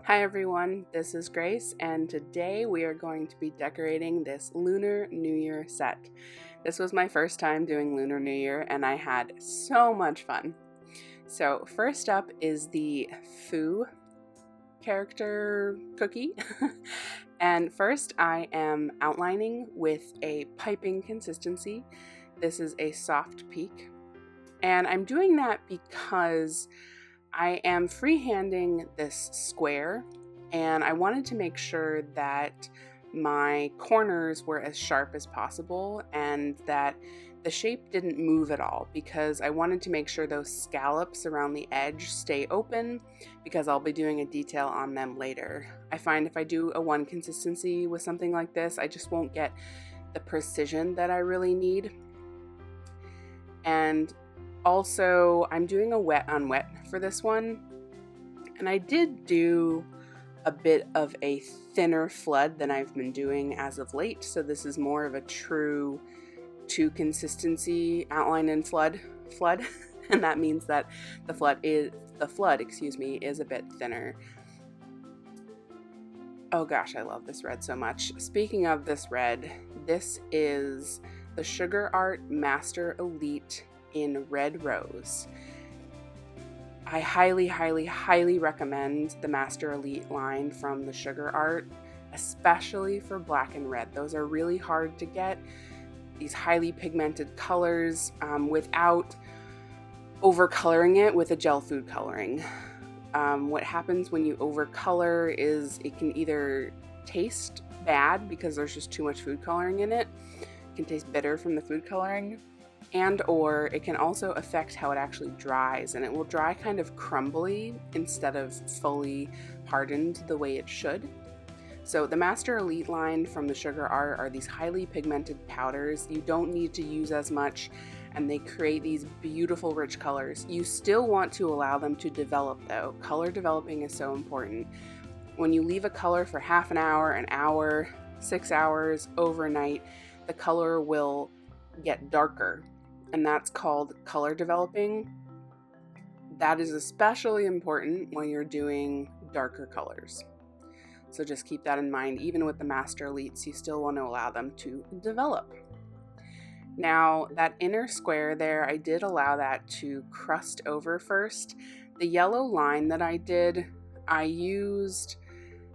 Hi everyone, this is Grace, and today we are going to be decorating this Lunar New Year set. This was my first time doing Lunar New Year, and I had so much fun. So first up is the Foo character cookie. And first I am outlining with a piping consistency. This is a soft peak. And I'm doing that because I am freehanding this square, and I wanted to make sure that my corners were as sharp as possible and that the shape didn't move at all, because I wanted to make sure those scallops around the edge stay open, because I'll be doing a detail on them later. I find if I do a one consistency with something like this, I just won't get the precision that I really need. And also, I'm doing a wet on wet for this one, and I did do a bit of a thinner flood than I've been doing as of late, so this is more of a true two consistency outline and flood, and that means that the flood is a bit thinner. Oh gosh, I love this red so much. Speaking of this red, this is the Sugar Art Master Elite in Red Rose. I highly recommend the Master Elite line from the Sugar Art, especially for black and red. Those are really hard to get, these highly pigmented colors, without overcoloring it with a gel food coloring. What happens when you overcolor is it can either taste bad because there's just too much food coloring in it. It can taste bitter from the food coloring, and or it can also affect how it actually dries, and it will dry kind of crumbly instead of fully hardened the way it should. So the Master Elite line from the Sugar Art are these highly pigmented powders. You don't need to use as much, and they create these beautiful rich colors. You still want to allow them to develop though. Color developing is so important. When you leave a color for half an hour, 6 hours, overnight, the color will get darker, and that's called color developing. That is especially important when you're doing darker colors. So just keep that in mind. Even with the Master Elites, you still want to allow them to develop. Now, that inner square there, I did allow that to crust over first. The yellow line that I did, I used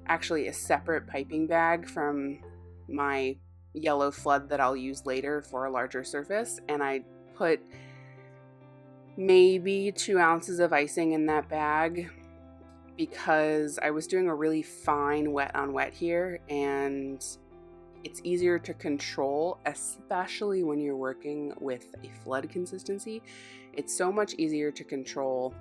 actually a separate piping bag from my yellow flood that I'll use later for a larger surface, and I put maybe 2 ounces of icing in that bag because I was doing a really fine wet on wet here, and it's easier to control, especially when you're working with a flood consistency. It's so much easier to control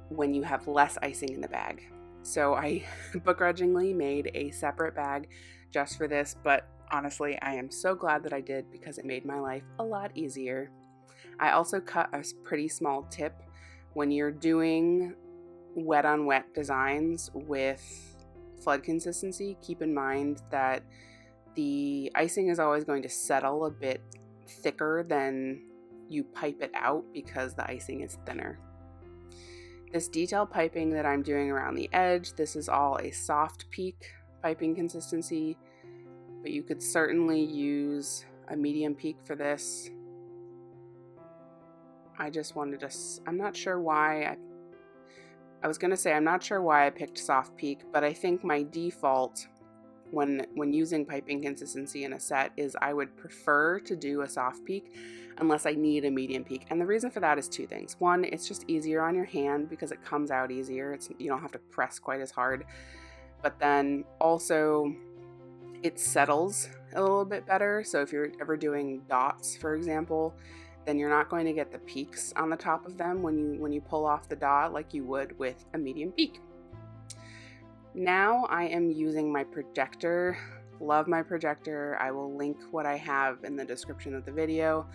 when you have less icing in the bag. So I begrudgingly made a separate bag just for this, but honestly, I am so glad that I did because it made my life a lot easier. I also cut a pretty small tip. When you're doing wet on wet designs with flood consistency, keep in mind that the icing is always going to settle a bit thicker than you pipe it out because the icing is thinner. This detail piping that I'm doing around the edge, this is all a soft peak piping consistency, but you could certainly use a medium peak for this. I just wanted to, I'm not sure why I'm not sure why I picked soft peak, but I think my default when using piping consistency in a set is I would prefer to do a soft peak unless I need a medium peak. And the reason for that is two things. One, it's just easier on your hand because it comes out easier. You don't have to press quite as hard. But then also it settles a little bit better. So if you're ever doing dots, for example, then you're not going to get the peaks on the top of them when you pull off the dot like you would with a medium peak. Now I am using my projector. Love my projector. I will link what I have in the description of the video.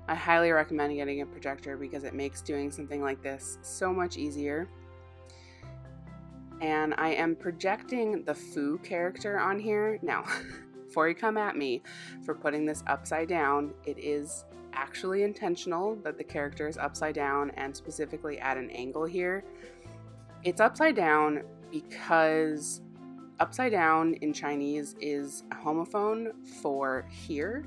I highly recommend getting a projector because it makes doing something like this so much easier. And I am projecting the Foo character on here. Now, before you come at me for putting this upside down, it is actually intentional that the character is upside down and specifically at an angle here. It's upside down because upside down in Chinese is a homophone for here,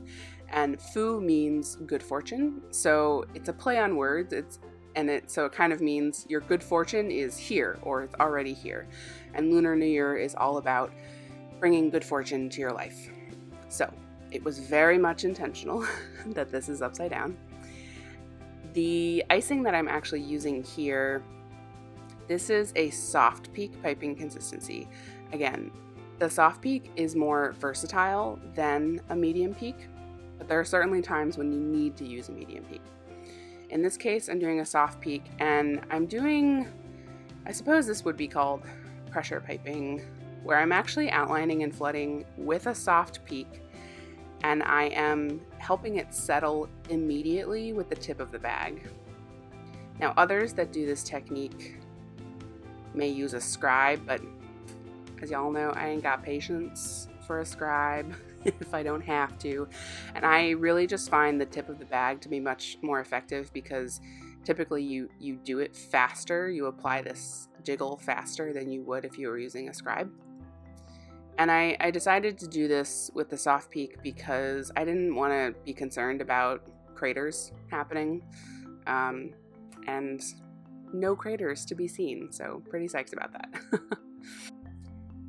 and fu means good fortune. So it's a play on words. So it kind of means your good fortune is here, or it's already here. And Lunar New Year is all about bringing good fortune to your life. So it was very much intentional that this is upside down. The icing that I'm actually using here, this is a soft peak piping consistency. Again, the soft peak is more versatile than a medium peak, but there are certainly times when you need to use a medium peak. In this case, I'm doing a soft peak, and I'm doing, I suppose this would be called pressure piping, where I'm actually outlining and flooding with a soft peak, and I am helping it settle immediately with the tip of the bag. Now, others that do this technique may use a scribe, but as y'all know, I ain't got patience for a scribe if I don't have to. And I really just find the tip of the bag to be much more effective, because typically you do it faster. You apply this jiggle faster than you would if you were using a scribe. And I decided to do this with the soft peak because I didn't want to be concerned about craters happening. And no craters to be seen, so pretty psyched about that.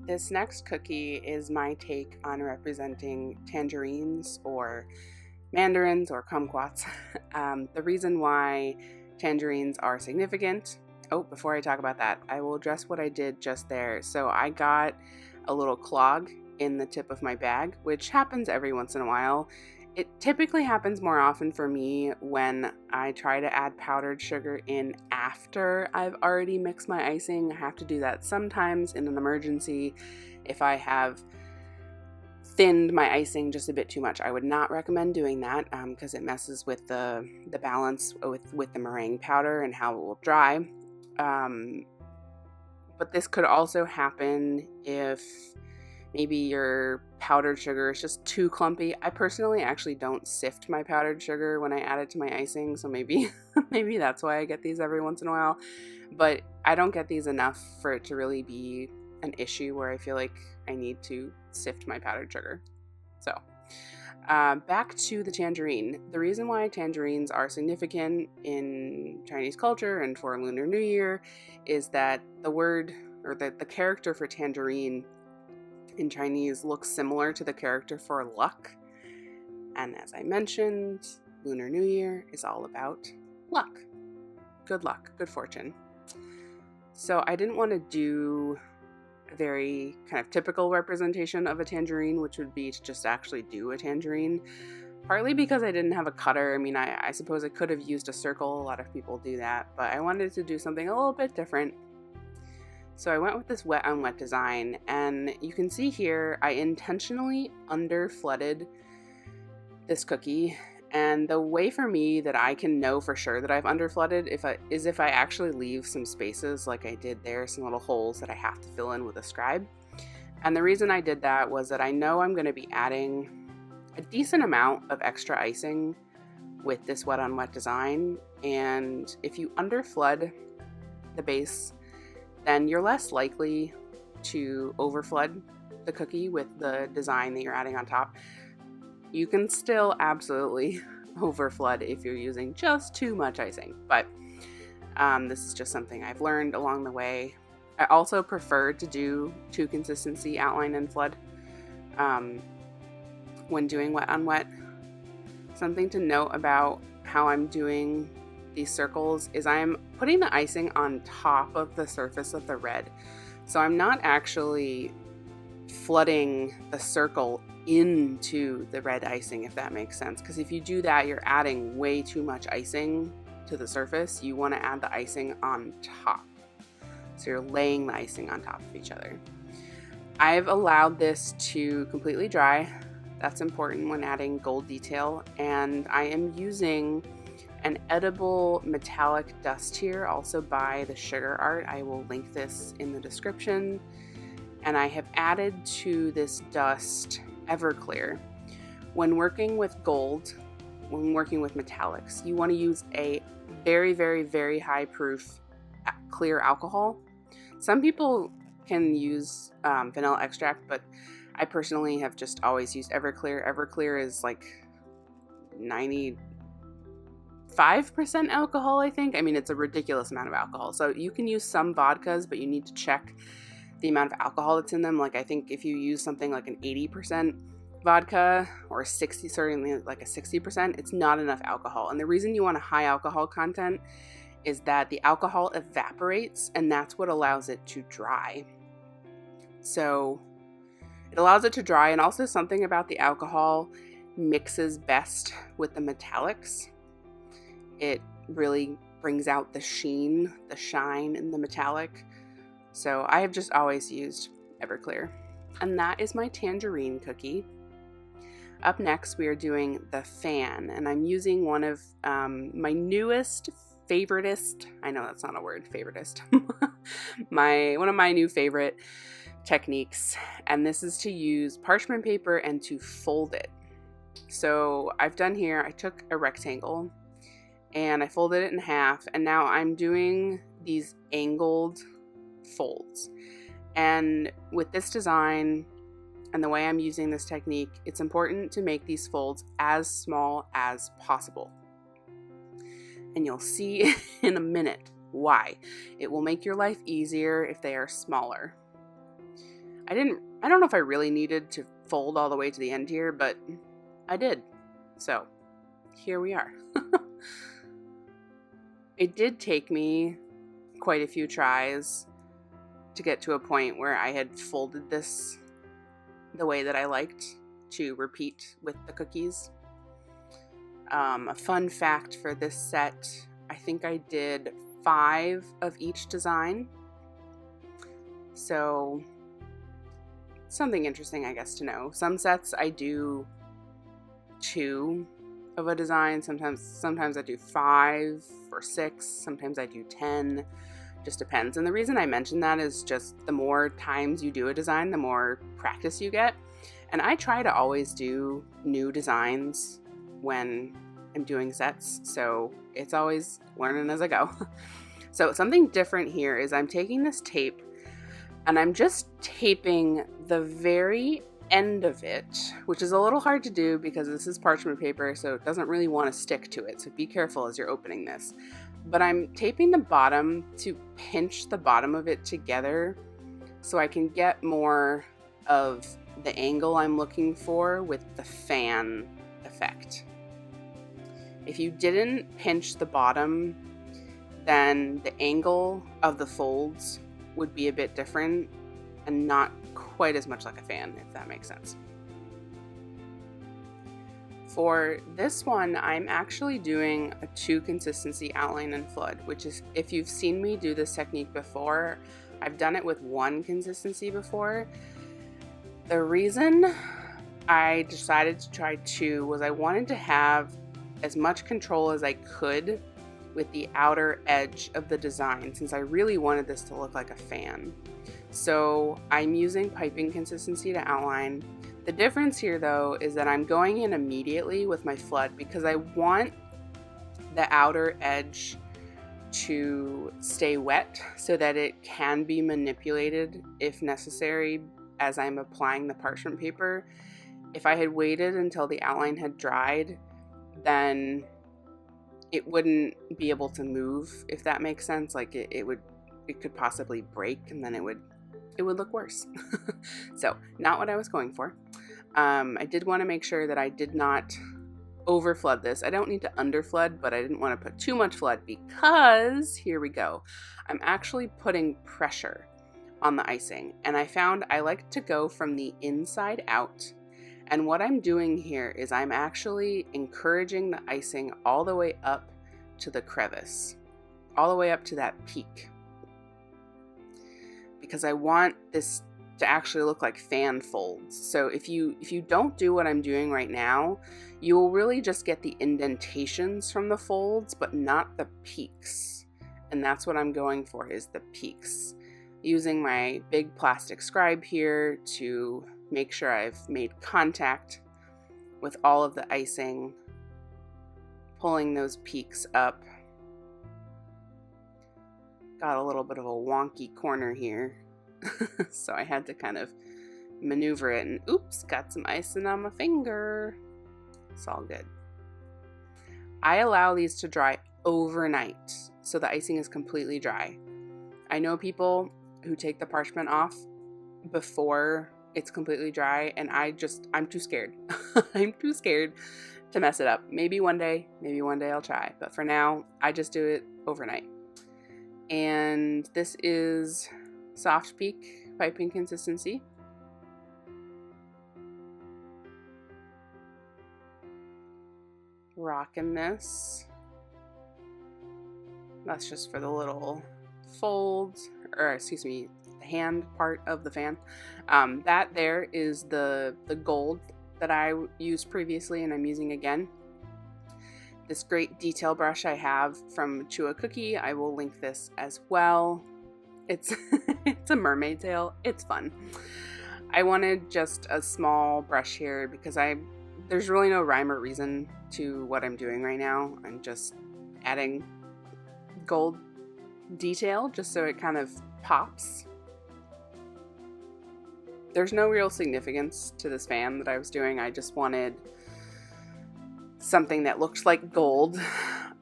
This next cookie is my take on representing tangerines or mandarins or kumquats. The reason why tangerines are significant, before I talk about that, I will address what I did just there. So I got a little clog in the tip of my bag, which happens every once in a while. It typically happens more often for me when I try to add powdered sugar in after I've already mixed my icing. I have to do that sometimes in an emergency if I have thinned my icing just a bit too much. I would not recommend doing that because it messes with the balance with the meringue powder and how it will dry. But this could also happen if maybe your powdered sugar is just too clumpy. I personally actually don't sift my powdered sugar when I add it to my icing, so maybe that's why I get these every once in a while. But I don't get these enough for it to really be an issue where I feel like I need to sift my powdered sugar. So back to the tangerine. The reason why tangerines are significant in Chinese culture and for Lunar New Year is that the word, or the character for tangerine in Chinese looks similar to the character for luck. And as I mentioned, Lunar New Year is all about luck. Good luck, good fortune. So I didn't want to do a very kind of typical representation of a tangerine, which would be to just actually do a tangerine. Partly because I didn't have a cutter. I mean, I suppose I could have used a circle. A lot of people do that. But I wanted to do something a little bit different. So I went with this wet on wet design, and you can see here I intentionally under flooded this cookie, and the way for me that I can know for sure that I've under flooded is if I actually leave some spaces like I did there, some little holes that I have to fill in with a scribe. And the reason I did that was that I know I'm going to be adding a decent amount of extra icing with this wet on wet design, and if you under flood the base, then you're less likely to overflood the cookie with the design that you're adding on top. You can still absolutely overflood if you're using just too much icing, but this is just something I've learned along the way. I also prefer to do two consistency outline and flood when doing wet on wet. Something to note about how I'm doing these circles is I'm putting the icing on top of the surface of the red. So I'm not actually flooding the circle into the red icing, if that makes sense. Because if you do that, you're adding way too much icing to the surface. You want to add the icing on top. So you're laying the icing on top of each other. I've allowed this to completely dry. That's important when adding gold detail. And I am using an edible metallic dust here, also by the Sugar Art. I will link this in the description. And I have added to this dust Everclear. When working with gold, when working with metallics, you want to use a very, very, very high proof clear alcohol. Some people can use vanilla extract, but I personally have just always used Everclear. Everclear is like 95% alcohol, I think. I mean, it's a ridiculous amount of alcohol. So you can use some vodkas, but you need to check the amount of alcohol that's in them. Like, I think if you use something like an 80% vodka or 60, certainly like a 60%, it's not enough alcohol. And the reason you want a high alcohol content is that the alcohol evaporates, and that's what allows it to dry. So it allows it to dry, and also something about the alcohol mixes best with the metallics. It really brings out the sheen, the shine in the metallic. So I have just always used Everclear. And that is my tangerine cookie. Up next, we are doing the fan, and I'm using one of my newest favoritist, I know that's not a word, favoritist, one of my new favorite techniques, and this is to use parchment paper and to fold it. So I've done here, I took a rectangle and I folded it in half, and now I'm doing these angled folds. And with this design and the way I'm using this technique, it's important to make these folds as small as possible. And you'll see in a minute why. It will make your life easier if they are smaller. I don't know if I really needed to fold all the way to the end here, but I did. So here we are. It did take me quite a few tries to get to a point where I had folded this the way that I liked to repeat with the cookies. A fun fact for this set, I think I did 5 of each design. So something interesting, I guess, to know. Some sets I do 2 of a design. Sometimes I do 5 or 6. Sometimes I do 10. Just depends. And the reason I mention that is just the more times you do a design, the more practice you get. And I try to always do new designs when I'm doing sets, so it's always learning as I go. So something different here is I'm taking this tape and I'm just taping the very end of it, which is a little hard to do because this is parchment paper, so it doesn't really want to stick to it. So be careful as you're opening this. But I'm taping the bottom to pinch the bottom of it together so I can get more of the angle I'm looking for with the fan effect. If you didn't pinch the bottom, then the angle of the folds would be a bit different and not quite as much like a fan, if that makes sense. For this one, I'm actually doing a 2 consistency outline and flood, which is, if you've seen me do this technique before, I've done it with 1 consistency before. The reason I decided to try 2 was I wanted to have as much control as I could with the outer edge of the design, since I really wanted this to look like a fan. So I'm using piping consistency to outline. The difference here, though, is that I'm going in immediately with my flood because I want the outer edge to stay wet so that it can be manipulated if necessary as I'm applying the parchment paper. If I had waited until the outline had dried, then it wouldn't be able to move, if that makes sense. Like it could possibly break, and then it would look worse. So not what I was going for. I did want to make sure that I did not over flood this. I don't need to under flood, but I didn't want to put too much flood because, here we go, I'm actually putting pressure on the icing, and I found I like to go from the inside out. And what I'm doing here is I'm actually encouraging the icing all the way up to the crevice, all the way up to that peak, because I want this to actually look like fan folds. So if you don't do what I'm doing right now, you will really just get the indentations from the folds, but not the peaks. And that's what I'm going for, is the peaks. Using my big plastic scribe here to make sure I've made contact with all of the icing, pulling those peaks up. Got a little bit of a wonky corner here. So I had to kind of maneuver it, and oops, got some icing on my finger. It's all good. I allow these to dry overnight so the icing is completely dry. I know people who take the parchment off before it's completely dry, and I'm too scared. I'm too scared to mess it up. Maybe one day I'll try, but for now I just do it overnight. And this is soft peak piping consistency. Rocking this. That's just for the little folds, or excuse me, the hand part of the fan. That there is the gold that I used previously and I'm using again. This great detail brush I have from Chew a Cookie, I will link this as well. It's it's a mermaid tail. It's fun. I wanted just a small brush here because there's really no rhyme or reason to what I'm doing right now. I'm just adding gold detail just so it kind of pops. There's no real significance to this fan that I was doing. I just wanted something that looked like gold,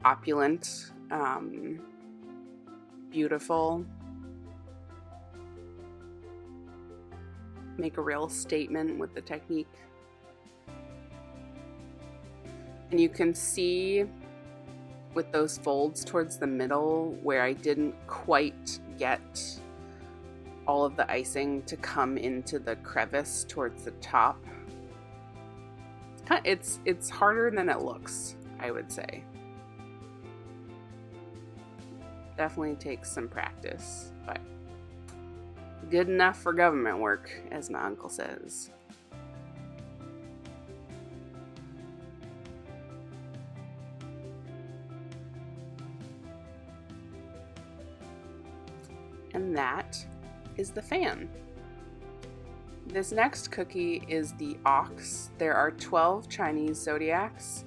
opulent, beautiful. Make a real statement with the technique. And you can see with those folds towards the middle where I didn't quite get all of the icing to come into the crevice towards the top. It's harder than it looks, I would say. Definitely takes some practice, but good enough for government work, as my uncle says. And that is the fan. This next cookie is the ox. There are 12 Chinese zodiacs,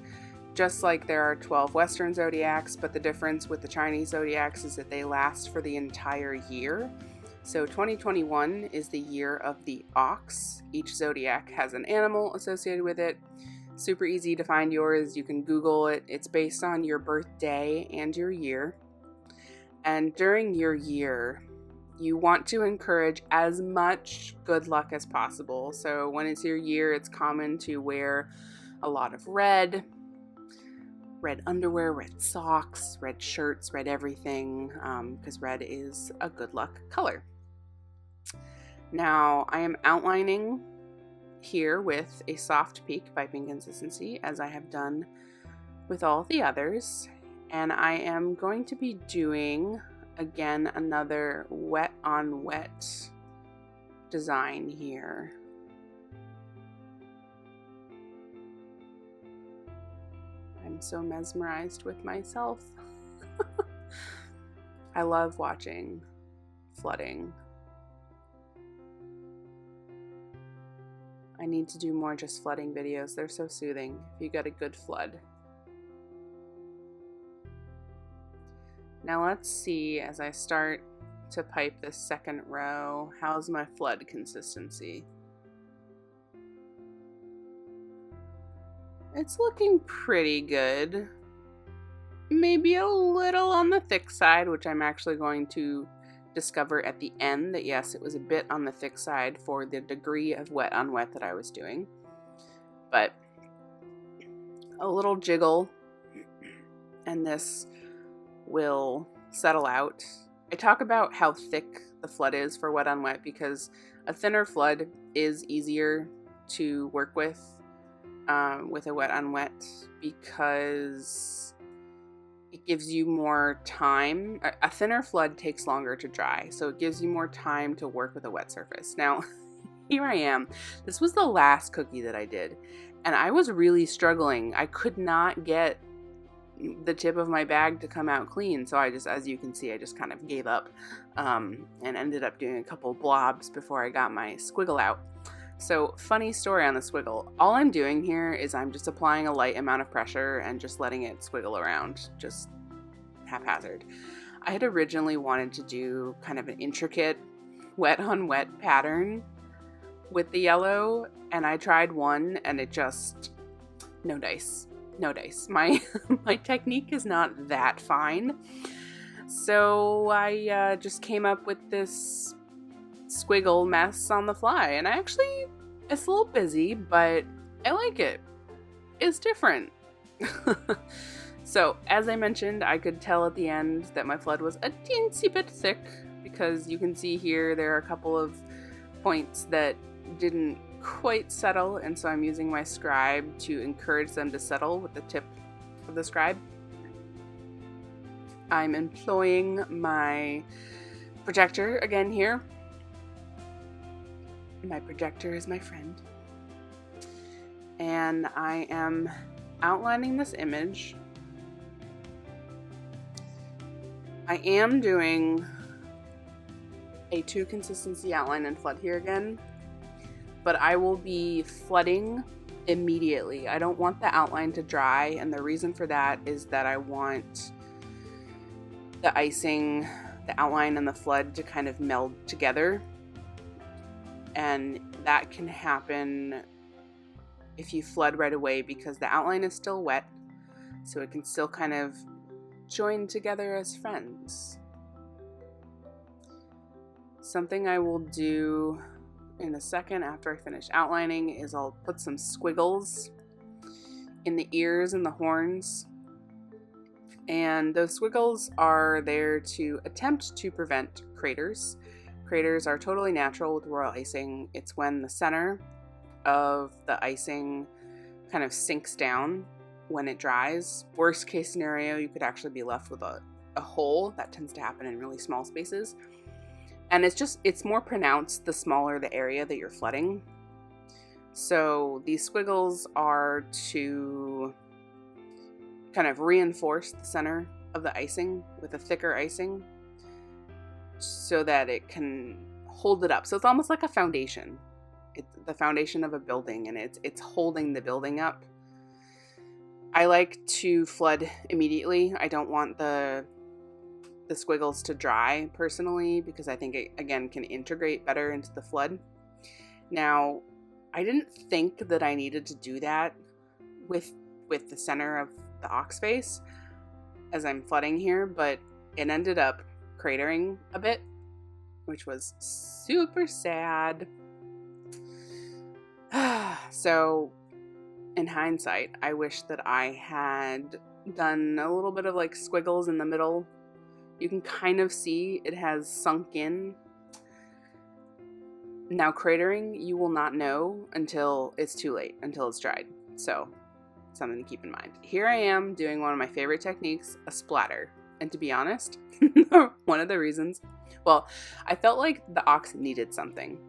just like there are 12 Western zodiacs, but the difference with the Chinese zodiacs is that they last for the entire year. So 2021 is the year of the ox. Each zodiac has an animal associated with it. Super easy to find yours. You can Google it. It's based on your birthday and your year. And during your year, you want to encourage as much good luck as possible. So when it's your year, it's common to wear a lot of red underwear, red socks, red shirts, red everything, because red is a good luck color. Now, I am outlining here with a soft peak piping consistency, as I have done with all the others. And I am going to be doing, again, another wet on wet design here. I'm so mesmerized with myself. I love watching flooding. I need to do more just flooding videos. They're so soothing if you get a good flood. Now let's see, as I start to pipe this second row, how's my flood consistency? It's looking pretty good. Maybe a little on the thick side, which I'm actually going to discover at the end that yes, it was a bit on the thick side for the degree of wet on wet that I was doing. But a little jiggle and this will settle out. I talk about how thick the flood is for wet on wet because a thinner flood is easier to work with a wet on wet because it gives you more time. A thinner flood takes longer to dry, so it gives you more time to work with a wet surface. Now, here I am. This was the last cookie that I did, and I was really struggling. I could not get the tip of my bag to come out clean, so I just, as you can see, I just kind of gave up and ended up doing a couple blobs before I got my squiggle out. So, funny story on the squiggle. All I'm doing here is I'm just applying a light amount of pressure and just letting it squiggle around, just haphazard. I had originally wanted to do kind of an intricate wet on wet pattern with the yellow, and I tried one and it just, no dice. My technique is not that fine. So I just came up with this squiggle mess on the fly, and it's a little busy, but I like it. It's different. So, as I mentioned, I could tell at the end that my flood was a teensy bit thick, because you can see here there are a couple of points that didn't quite settle, and so I'm using my scribe to encourage them to settle with the tip of the scribe. I'm employing my projector again here. My projector is my friend. And I am outlining this image. I am doing a 2 consistency outline and flood here again, but I will be flooding immediately. I don't want the outline to dry, and the reason for that is that I want the icing, the outline, and the flood to kind of meld together, and that can happen if you flood right away because the outline is still wet, so it can still kind of join together as friends. Something I will do in a second after I finish outlining is I'll put some squiggles in the ears and the horns, and those squiggles are there to attempt to prevent craters. Craters are totally natural with royal icing. It's when the center of the icing kind of sinks down when it dries. Worst case scenario, you could actually be left with a hole. That tends to happen in really small spaces. And it's more pronounced the smaller the area that you're flooding. So these squiggles are to kind of reinforce the center of the icing with a thicker icing so that it can hold it up. So it's almost like a foundation. It's the foundation of a building, and it's holding the building up. I like to flood immediately. I don't want the squiggles to dry personally, because I think it again can integrate better into the flood. Now, I didn't think that I needed to do that with the center of the ox face as I'm flooding here, but it ended up cratering a bit, which was super sad. So in hindsight, I wish that I had done a little bit of like squiggles in the middle. You can kind of see it has sunk in. Now cratering, you will not know until it's too late, until it's dried. So something to keep in mind. Here I am doing one of my favorite techniques, a splatter. And to be honest, one of the reasons, well, I felt like the ox needed something.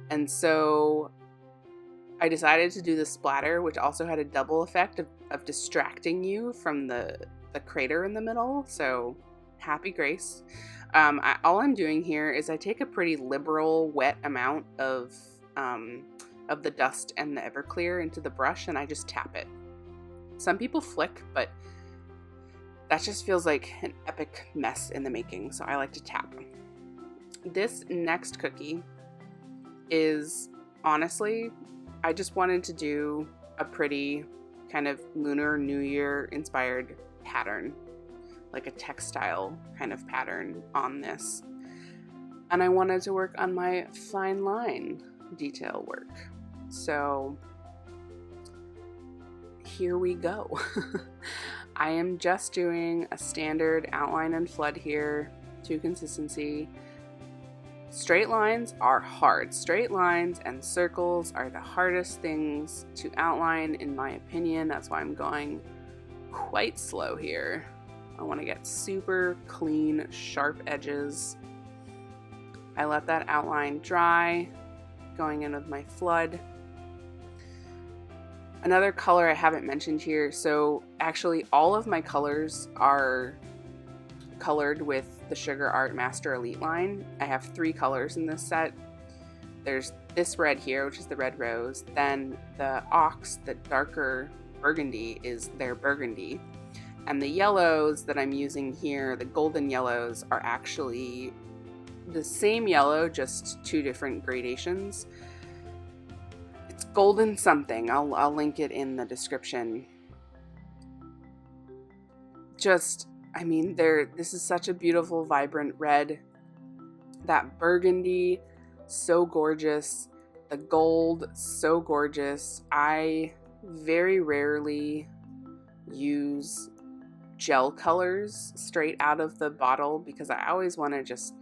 And so I decided to do the splatter, which also had a double effect of distracting you from the crater in the middle. So happy grace. All I'm doing here is I take a pretty liberal wet amount of the dust and the Everclear into the brush, and I just tap it. Some people flick, but that just feels like an epic mess in the making, so I like to tap. This next cookie is, honestly, I just wanted to do a pretty kind of Lunar New Year inspired pattern, like a textile kind of pattern on this. And I wanted to work on my fine line detail work. So here we go. I am just doing a standard outline and flood here, 2 consistency. Straight lines are hard. Straight lines and circles are the hardest things to outline, in my opinion. That's why I'm going quite slow here. I want to get super clean, sharp edges. I let that outline dry, going in with my flood. Another color I haven't mentioned here, so actually all of my colors are colored with the Sugar Art Master Elite line. I have 3 colors in this set. There's this red here, which is the red rose. Then the ox, the darker burgundy, is their burgundy. And the yellows that I'm using here, the golden yellows, are actually the same yellow, just two different gradations. It's golden something. I'll link it in the description. Just, I mean, this is such a beautiful, vibrant red. That burgundy, so gorgeous. The gold, so gorgeous. I very rarely use gel colors straight out of the bottle because I always want to just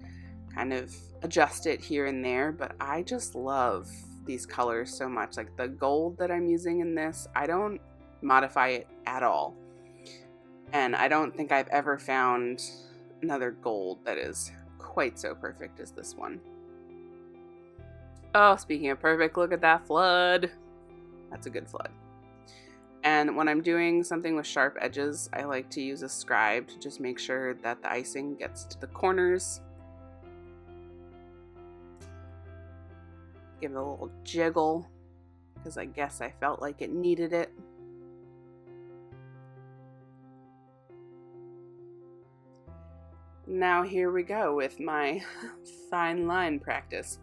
kind of adjust it here and there, but I just love these colors so much. Like the gold that I'm using in this, I don't modify it at all. And I don't think I've ever found another gold that is quite so perfect as this one. Oh, speaking of perfect, look at that flood. That's a good flood. And when I'm doing something with sharp edges, I like to use a scribe to just make sure that the icing gets to the corners. Give it a little jiggle, because I guess I felt like it needed it. Now here we go with my fine line practice.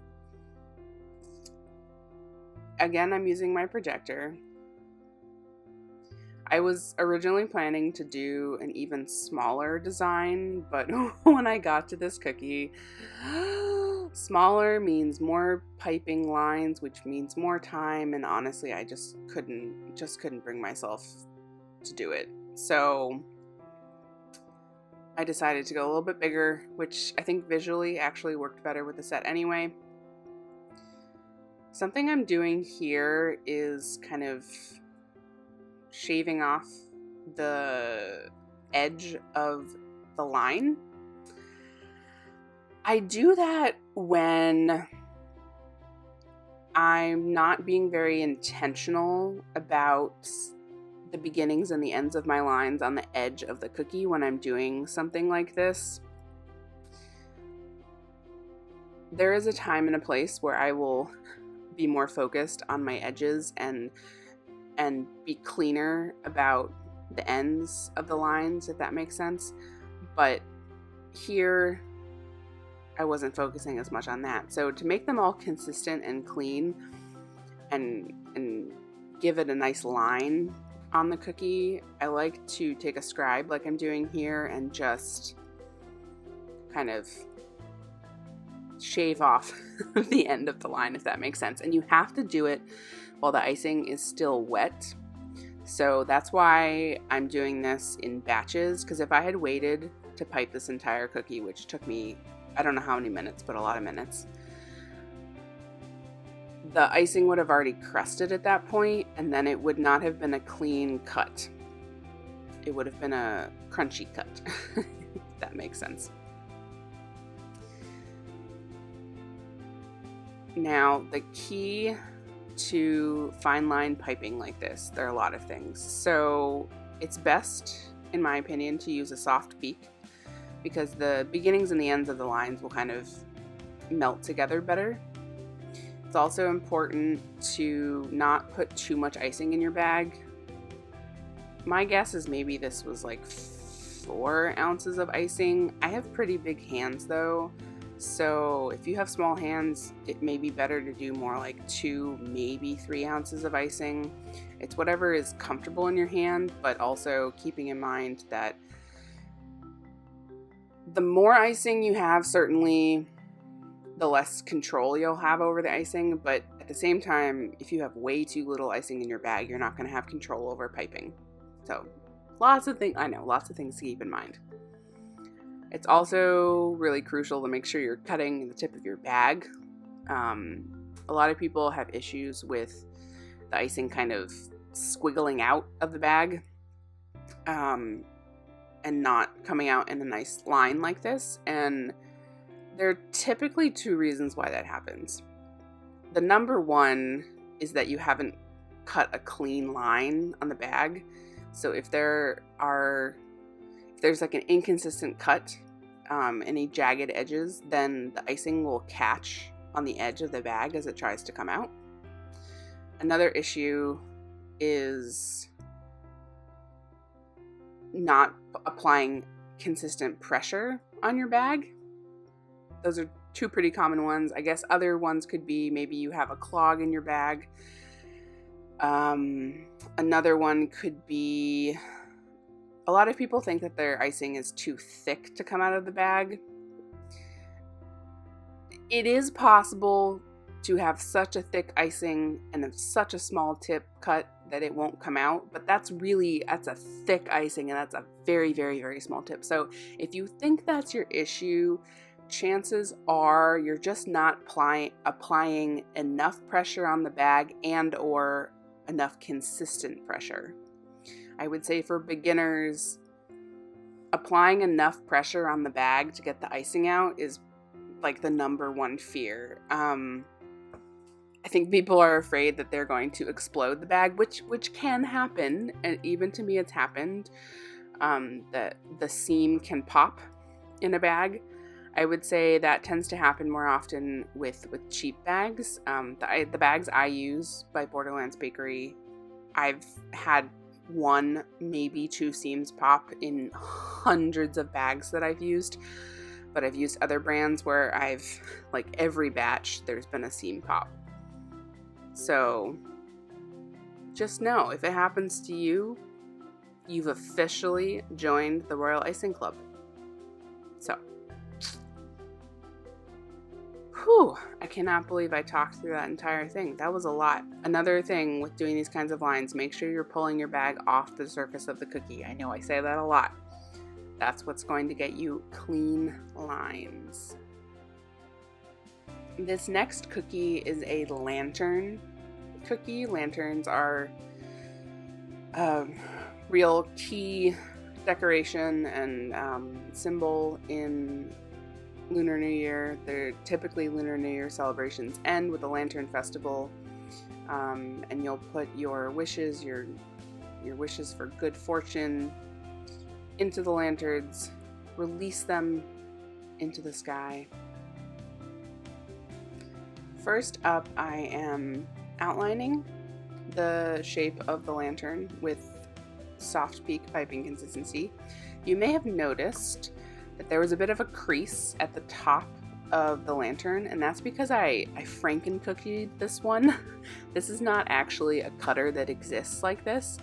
Again, I'm using my projector. I was originally planning to do an even smaller design, but when I got to this cookie, smaller means more piping lines, which means more time, and honestly, I just couldn't bring myself to do it. So I decided to go a little bit bigger, which I think visually actually worked better with the set anyway. Something I'm doing here is kind of shaving off the edge of the line. I do that when I'm not being very intentional about the beginnings and the ends of my lines on the edge of the cookie when I'm doing something like this. There is a time and a place where I will be more focused on my edges and be cleaner about the ends of the lines, if that makes sense. But here, I wasn't focusing as much on that. So to make them all consistent and clean and give it a nice line on the cookie, I like to take a scribe like I'm doing here and just kind of shave off the end of the line, if that makes sense. And you have to do it while the icing is still wet. So that's why I'm doing this in batches, because if I had waited to pipe this entire cookie, which took me, I don't know how many minutes, but a lot of minutes, the icing would have already crusted at that point, and then it would not have been a clean cut. It would have been a crunchy cut, if that makes sense. Now, the key to fine line piping like this, there are a lot of things. So it's best, in my opinion, to use a soft beak, because the beginnings and the ends of the lines will kind of melt together better. It's also important to not put too much icing in your bag. My guess is maybe this was like 4 ounces of icing. I have pretty big hands though, so if you have small hands, it may be better to do more like 2, maybe 3 ounces of icing. It's whatever is comfortable in your hand, but also keeping in mind that the more icing you have, certainly the less control you'll have over the icing, but at the same time, if you have way too little icing in your bag, you're not going to have control over piping. So lots of things to keep in mind. It's also really crucial to make sure you're cutting the tip of your bag. A lot of people have issues with the icing kind of squiggling out of the bag and not coming out in a nice line like this. And there are typically 2 reasons why that happens. The number one is that you haven't cut a clean line on the bag. So if there's like an inconsistent cut, any jagged edges, then the icing will catch on the edge of the bag as it tries to come out. Another issue is not applying consistent pressure on your bag. Those are two pretty common ones. I guess other ones could be maybe you have a clog in your bag. Another one could be, a lot of people think that their icing is too thick to come out of the bag. It is possible to have such a thick icing and such a small tip cut that it won't come out, but that's a thick icing and that's a very, very, very small tip. So if you think that's your issue, chances are you're just not applying enough pressure on the bag and or enough consistent pressure. I would say for beginners, applying enough pressure on the bag to get the icing out is like the number one fear. I think people are afraid that they're going to explode the bag, which can happen, and even to me it's happened. That the seam can pop in a bag. I would say that tends to happen more often with cheap bags. The bags I use by Borderlands Bakery, I've had one, maybe two seams pop in hundreds of bags that I've used. But I've used other brands where like every batch, there's been a seam pop. So just know, if it happens to you, you've officially joined the Royal Icing Club. So, whew, I cannot believe I talked through that entire thing. That was a lot. Another thing with doing these kinds of lines, make sure you're pulling your bag off the surface of the cookie. I know I say that a lot. That's what's going to get you clean lines. This next cookie is a lantern cookie. Lanterns are a real key decoration and symbol in Lunar New Year. They're typically Lunar New Year celebrations end with a lantern festival, and you'll put your wishes, your wishes for good fortune into the lanterns, release them into the sky. First up, I am outlining the shape of the lantern with soft peak piping consistency. You may have noticed that there was a bit of a crease at the top of the lantern, and that's because I Franken cookied this one. This is not actually a cutter that exists like this.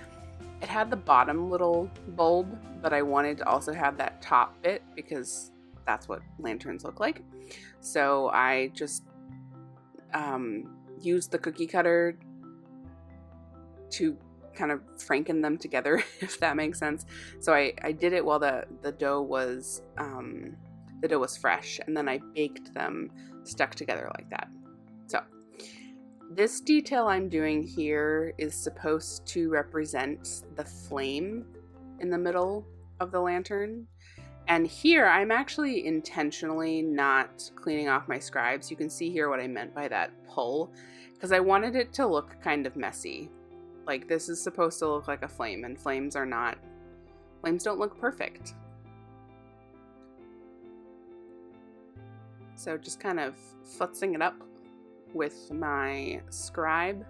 It had the bottom little bulb, but I wanted to also have that top bit because that's what lanterns look like. So I just used the cookie cutter to kind of Franken them together, if that makes sense. So I did it while the dough was fresh, and then I baked them stuck together like that. So this detail I'm doing here is supposed to represent the flame in the middle of the lantern. And here I'm actually intentionally not cleaning off my scribes. You can see here what I meant by that pull, because I wanted it to look kind of messy. Like, this is supposed to look like a flame, and flames don't look perfect. So just kind of futzing it up with my scribe.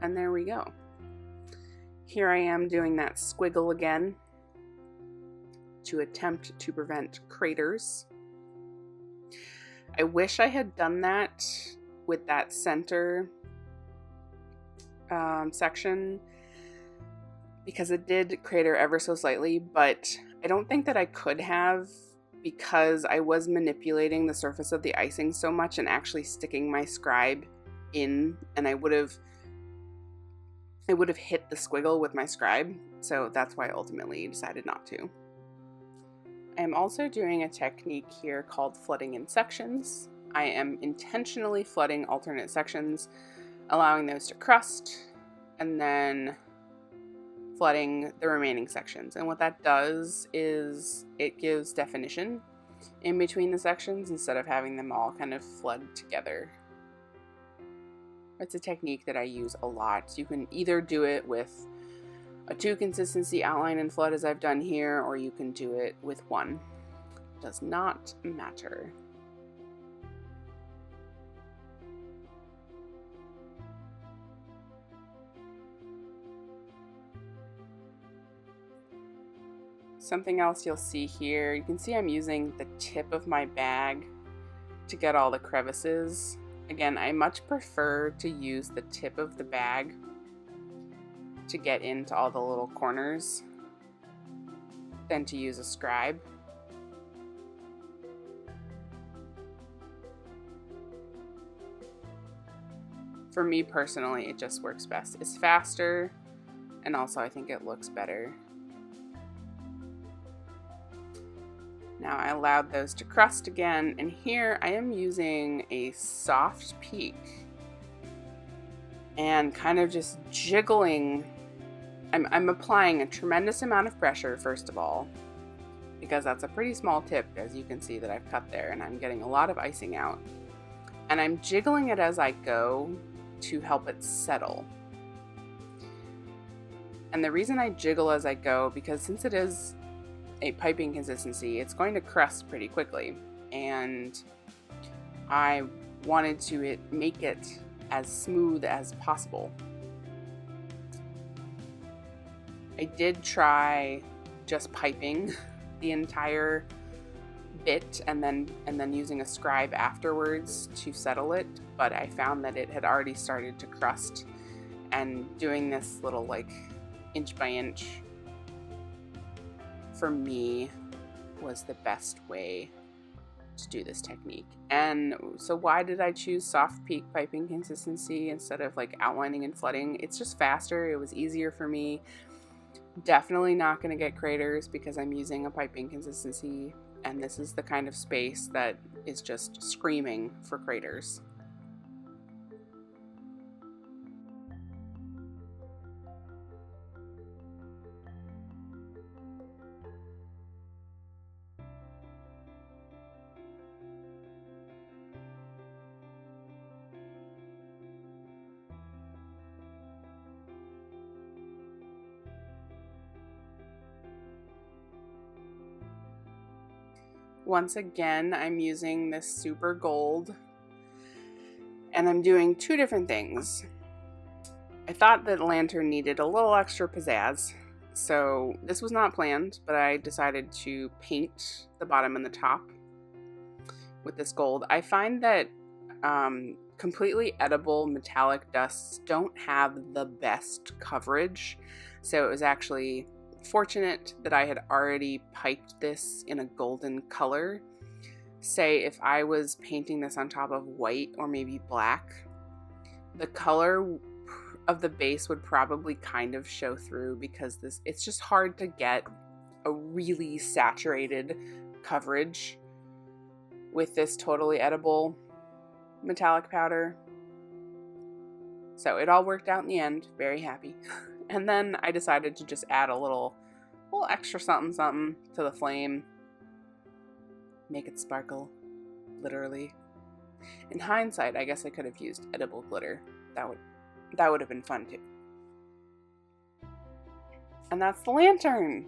And there we go. Here I am doing that squiggle again to attempt to prevent craters. I wish I had done that with that center section, because it did crater ever so slightly, but I don't think that I could have, because I was manipulating the surface of the icing so much and actually sticking my scribe in, and I would have hit the squiggle with my scribe, so that's why I ultimately decided not to. I am also doing a technique here called flooding in sections. I am intentionally flooding alternate sections, allowing those to crust, and then flooding the remaining sections. And what that does is it gives definition in between the sections instead of having them all kind of flood together. It's a technique that I use a lot. You can either do it with a 2 consistency outline and flood as I've done here, or you can do it with 1. Does not matter. Something else you'll see here, you can see I'm using the tip of my bag to get all the crevices. Again, I much prefer to use the tip of the bag to get into all the little corners than to use a scribe. For me personally, it just works best. It's faster, and also I think it looks better. Now I allowed those to crust again, and here I am using a soft peak and kind of just jiggling. I'm applying a tremendous amount of pressure, first of all, because that's a pretty small tip, as you can see that I've cut there, and I'm getting a lot of icing out. And I'm jiggling it as I go to help it settle. And the reason I jiggle as I go, because since it is a piping consistency, it's going to crust pretty quickly, and I wanted to make it as smooth as possible. I did try just piping the entire bit and then using a scribe afterwards to settle it, but I found that it had already started to crust, and doing this little like inch by inch for me was the best way to do this technique. And so why did I choose soft peak piping consistency instead of like outlining and flooding? It's just faster. It was easier for me. Definitely not going to get craters because I'm using a piping consistency, and this is the kind of space that is just screaming for craters. Once again, I'm using this super gold, and I'm doing two different things. I thought that the lantern needed a little extra pizzazz, so this was not planned, but I decided to paint the bottom and the top with this gold. I find that completely edible metallic dusts don't have the best coverage, so it was actually fortunate that I had already piped this in a golden color. Say if I was painting this on top of white or maybe black, the color of the base would probably kind of show through, because it's just hard to get a really saturated coverage with this totally edible metallic powder. So it all worked out in the end. Very happy. And then I decided to just add a little extra something to the flame. Make it sparkle, literally. In hindsight, I guess I could have used edible glitter. That would have been fun too. And that's the lantern.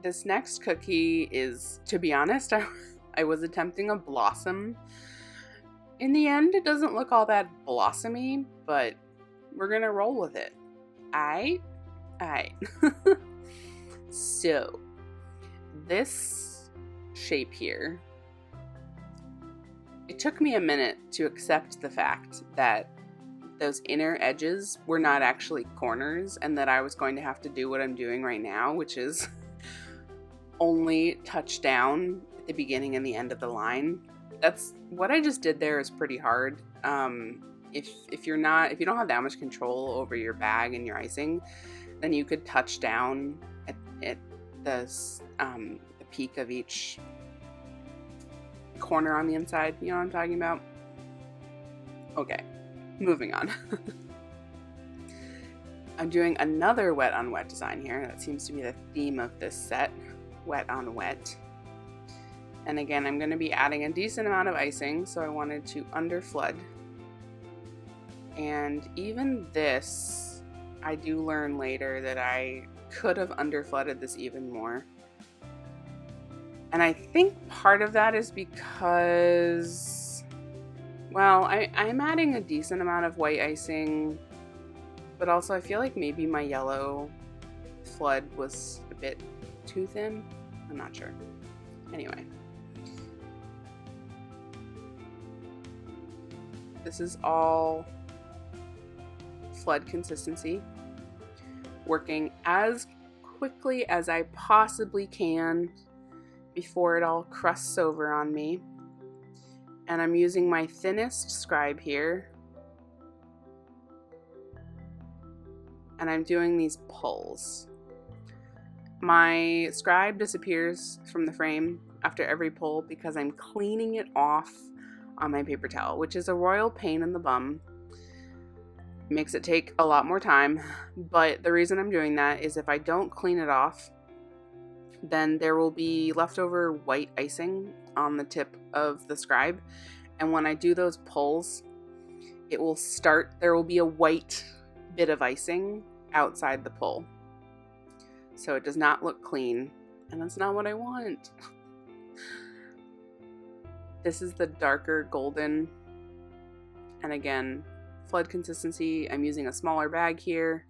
This next cookie is, to be honest, I was attempting a blossom. In the end, it doesn't look all that blossomy, but we're gonna roll with it. Aight. So, this shape here, it took me a minute to accept the fact that those inner edges were not actually corners, and that I was going to have to do what I'm doing right now, which is only touch down at the beginning and the end of the line. That's what I just did there is pretty hard. If you don't have that much control over your bag and your icing, then you could touch down at the peak of each corner on the inside. You know what I'm talking about? Okay, moving on. I'm doing another wet on wet design here. That seems to be the theme of this set, wet on wet. And again, I'm going to be adding a decent amount of icing, so I wanted to underflood. And even this, I do learn later that I could have underflooded this even more. And I think part of that is because Well, I'm adding a decent amount of white icing, but also I feel like maybe my yellow flood was a bit too thin. I'm not sure. Anyway. This is all flood consistency. Working as quickly as I possibly can before it all crusts over on me. And I'm using my thinnest scribe here. And I'm doing these pulls. My scribe disappears from the frame after every pull because I'm cleaning it off on my paper towel, which is a royal pain in the bum. Makes it take a lot more time, but the reason I'm doing that is if I don't clean it off, then there will be leftover white icing on the tip of the scribe, and when I do those pulls, there will be a white bit of icing outside the pull. So it does not look clean, and that's not what I want. This is the darker golden, and again, flood consistency. I'm using a smaller bag here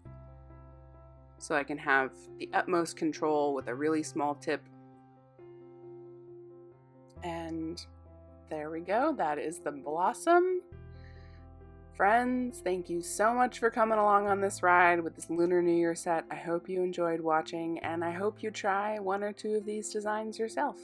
so I can have the utmost control with a really small tip. And there we go. That is the blossom. Friends, thank you so much for coming along on this ride with this Lunar New Year set. I hope you enjoyed watching, and I hope you try one or two of these designs yourself.